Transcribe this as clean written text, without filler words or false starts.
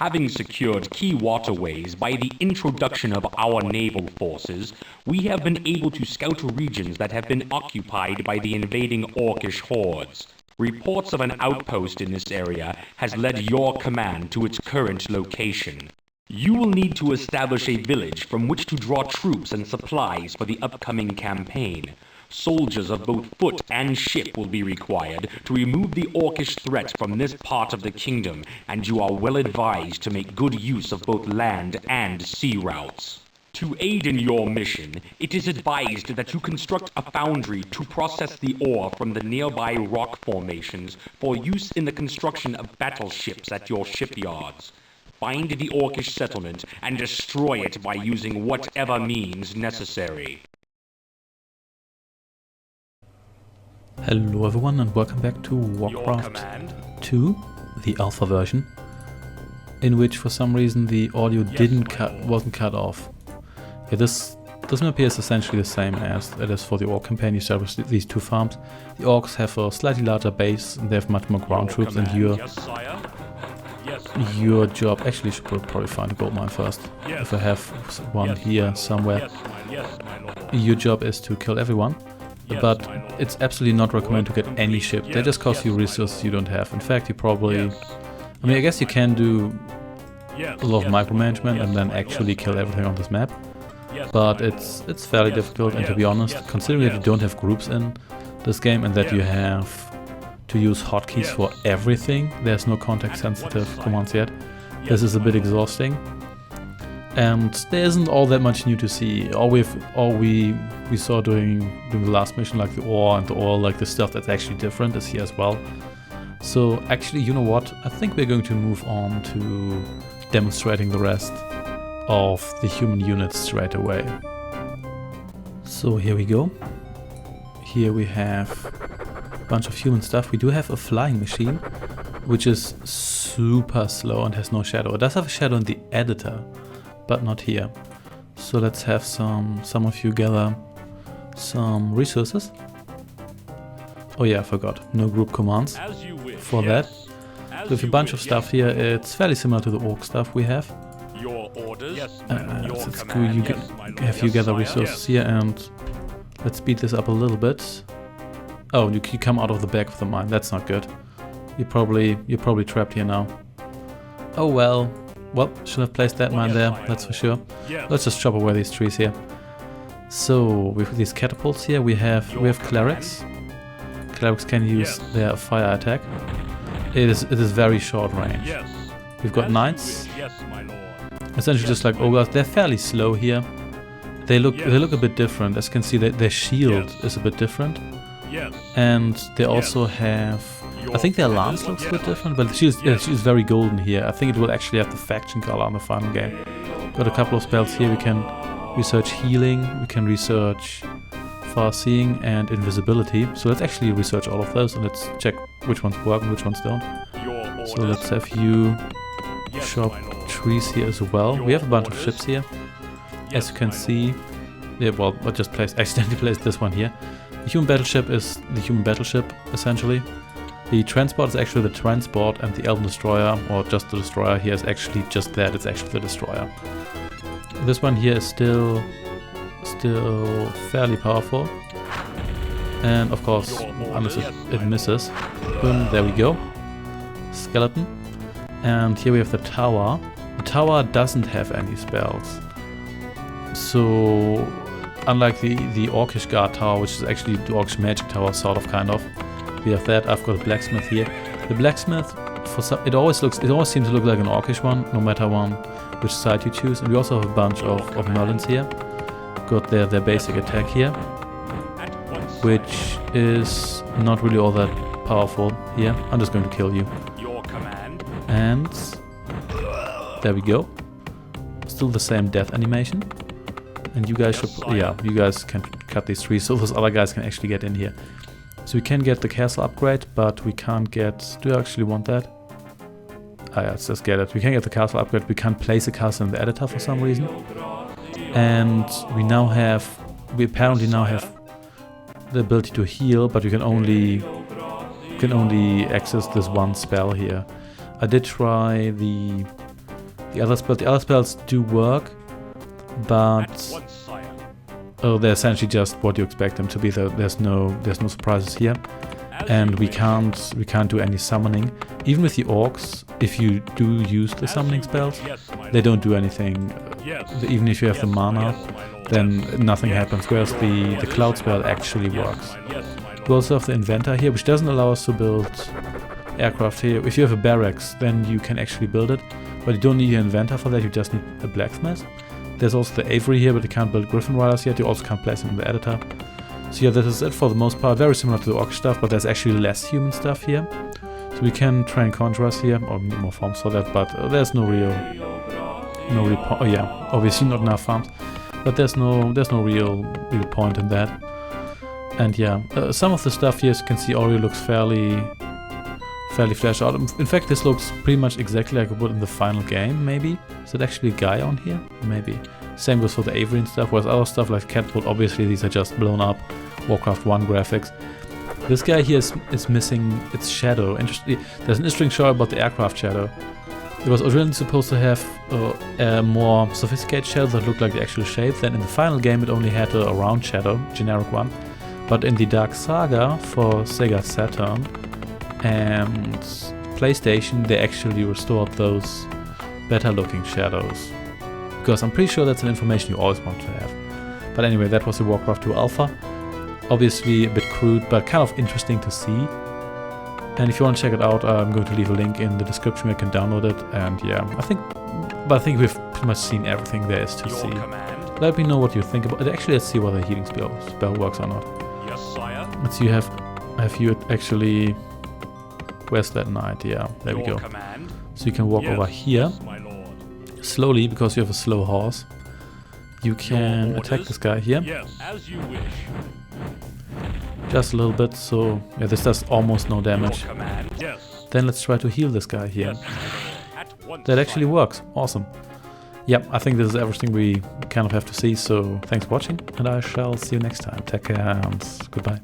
Having secured key waterways by the introduction of our naval forces, we have been able to scout regions that have been occupied by the invading Orcish hordes. Reports of an outpost in this area has led your command to its current location. You will need to establish a village from which to draw troops and supplies for the upcoming campaign. Soldiers of both foot and ship will be required to remove the Orcish threat from this part of the kingdom, and you are well advised to make good use of both land and sea routes. To aid in your mission, it is advised that you construct a foundry to process the ore from the nearby rock formations for use in the construction of battleships at your shipyards. Find the Orcish settlement and destroy it by using whatever means necessary. Hello everyone and welcome back to Warcraft II, the Alpha version, in which for some reason the audio wasn't cut off. Yeah, this map here is essentially the same as it is for the Orc campaign. You establish these two farms. The Orcs have a slightly larger base and they have much more ground troops, and your job, actually you should probably find a gold mine first, if I have one here somewhere. Your job is to kill everyone. But it's absolutely not recommended to get any ship. They just cost you resources you don't have. In fact, you probably... I mean, I guess you can do a lot of micromanagement and then actually kill everything on this map. But it's fairly difficult, and to be honest, considering that you don't have groups in this game and that you have to use hotkeys for everything, there's no context-sensitive commands yet, this is a bit exhausting. And there isn't all that much new to see. All we saw during the last mission, like the ore and the oil, like the stuff that's actually different, is here as well. So actually, you know what? I think we're going to move on to demonstrating the rest of the human units straight away. So here we go. Here we have a bunch of human stuff. We do have a flying machine, which is super slow and has no shadow. It does have a shadow in the editor, but not here. So let's have some of you gather some resources. Oh yeah, I forgot. No group commands for that. So we have a bunch of stuff here. It's fairly similar to the orc stuff we have. Let's go, you gather resources here, and let's speed this up a little bit. Oh, you come out of the back of the mine. That's not good. You're probably trapped here now. Oh well. Well, should have placed that mine there, that's for sure. Let's just chop away these trees here. So, with these catapults here, we have clerics. Clerics can use their fire attack. It is very short range. We've got knights. Essentially just like ogres. They're fairly slow here. They look a bit different. As you can see, their shield is a bit different. And they also have... I think their lance looks a bit different, but she's very golden here. I think it will actually have the faction color on the final game. Got a couple of spells here. We can research healing, we can research far seeing and invisibility. So let's actually research all of those and let's check which ones work and which ones don't. So let's have you chop trees here as well. We have a bunch of ships here. As you can see, yeah, well, I just accidentally placed this one here. The human battleship is the human battleship, essentially. The transport is actually the transport, and the Elven Destroyer, or just the Destroyer here, is actually just that, it's actually the Destroyer. This one here is still fairly powerful. And of course, unless it misses. Boom, there we go. Skeleton. And here we have the tower. The tower doesn't have any spells. So, unlike the Orcish Guard Tower, which is actually the Orcish Magic Tower, sort of, kind of. We have that. I've got a blacksmith here. The blacksmith, it always seems to look like an Orcish one, no matter which side you choose. And we also have a bunch of Merlins here. Got their basic attack here, which is not really all that powerful here. I'm just going to kill you. And there we go. Still the same death animation. And you guys should, you guys can cut these trees so those other guys can actually get in here. So we can get the castle upgrade, but we can't get... Do I actually want that? Ah yeah, let's just get it. We can get the castle upgrade, we can't place a castle in the editor for some reason. And we apparently now have the ability to heal, but you can only access this one spell here. I did try the The other spells do work, but they're essentially just what you expect them to be. There's no surprises here, and we can't do any summoning. Even with the orcs, if you do use the summoning spells, they don't do anything. Even if you have the mana, then nothing happens. Whereas the cloud spell actually works. We also have the inventor here, which doesn't allow us to build aircraft here. If you have a barracks, then you can actually build it, but you don't need an inventor for that. You just need a blacksmith. There's also the Avery here, but you can't build Griffin Riders yet. You also can't place them in the editor. So yeah, that is it for the most part. Very similar to the Orc stuff, but there's actually less human stuff here. So we can train Conjurers here, or need more farms for that, but there's no real oh yeah, obviously not enough farms, but there's no real point in that. And yeah, some of the stuff here, as you can see, already looks fairly fleshed out. In fact, this looks pretty much exactly like it would in the final game, maybe. Is it actually a guy on here? Maybe. Same goes for the Avery and stuff, whereas other stuff like Catapult, obviously these are just blown up Warcraft 1 graphics. This guy here is missing its shadow. There's an interesting show about the aircraft shadow. It was originally supposed to have a more sophisticated shadow that looked like the actual shape. Then in the final game it only had a round shadow, generic one. But in the Dark Saga for Sega Saturn and PlayStation, they actually restored those better looking shadows. Because I'm pretty sure that's an information you always want to have. But anyway, that was the Warcraft II Alpha. Obviously a bit crude, but kind of interesting to see. And if you want to check it out, I'm going to leave a link in the description where you can download it. And yeah, I think we've pretty much seen everything there is to see. Let me know what you think about it. Actually, let's see whether the healing spell works or not. Yes, sire. Let's see, have you actually... Where's that knight? Yeah, there we go. So you can walk over here. Slowly, because you have a slow horse. You can attack this guy here. Yes, as you wish. Just a little bit, so yeah, this does almost no damage. Yes. Then let's try to heal this guy here. Yes. That actually works. Awesome. Yep, I think this is everything we kind of have to see, so thanks for watching, and I shall see you next time. Take care and goodbye.